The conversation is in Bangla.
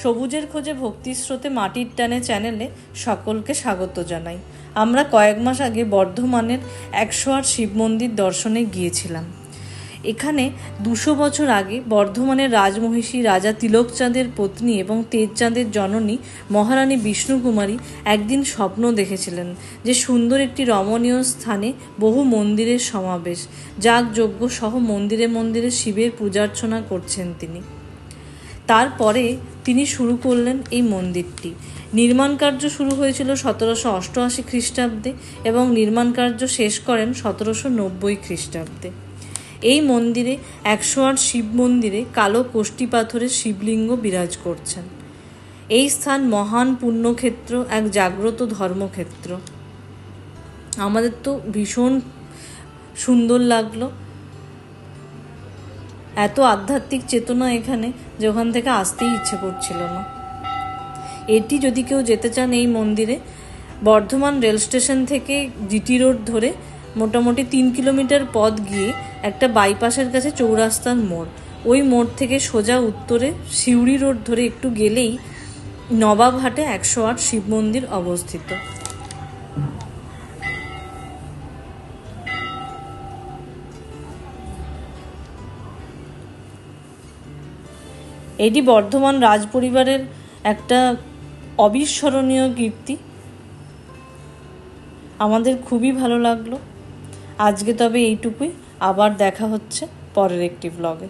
সবুজের খোঁজে ভক্তির স্রোতে মাটির টানে চ্যানেলে সকলকে স্বাগত জানাই। আমরা কয়েক মাস আগে বর্ধমানের 108 শিব মন্দির দর্শনে গিয়েছিলাম। এখানে 200 বছর আগে বর্ধমানের রাজমহিষী রাজা তিলকচাঁদের পত্নী এবং তেজচাঁদের জননী মহারানী বিষ্ণুকুমারী একদিন স্বপ্ন দেখেছিলেন যে সুন্দর একটি রমণীয় স্থানে বহু মন্দিরের সমাবেশ, যাগযজ্ঞ সহ মন্দিরে মন্দিরে শিবের পূজার্চনা করছেন তিনি। তারপরে তিনি শুরু করলেন এই মন্দিরটি। নির্মাণ কার্য শুরু হয়েছিল 1788 খ্রিস্টাব্দে এবং নির্মাণ কার্য শেষ করেন 1790 খ্রিস্টাব্দে। এই মন্দিরে 108 শিব মন্দিরে কালো কোষ্ঠী পাথরের শিবলিঙ্গ বিরাজ করছেন। এই স্থান মহান পুণ্যক্ষেত্র, এক জাগ্রত ধর্মক্ষেত্র। আমাদের তো ভীষণ সুন্দর লাগলো, এত আধ্যাত্মিক চেতনা এখানে যে ওখান থেকে আসতেই ইচ্ছে করছিল না। এটি যদি কেউ যেতে চান এই মন্দিরে, বর্ধমান রেল স্টেশন থেকে জিটি রোড ধরে মোটামুটি 3 কিলোমিটার পথ গিয়ে একটা বাইপাসের কাছে চৌরাস্তার মোড়, ওই মোড় থেকে সোজা উত্তরে সিউড়ি রোড ধরে একটু গেলেই নবাবহাটে 108 শিব মন্দির অবস্থিত। এটি বর্ধমান রাজপরিবারের একটা অবিস্মরণীয় কীর্তি। আমাদের খুবই ভালো লাগলো। আজকে তবে এইটুকুই, আবার দেখা হচ্ছে পরের একটি ব্লগে।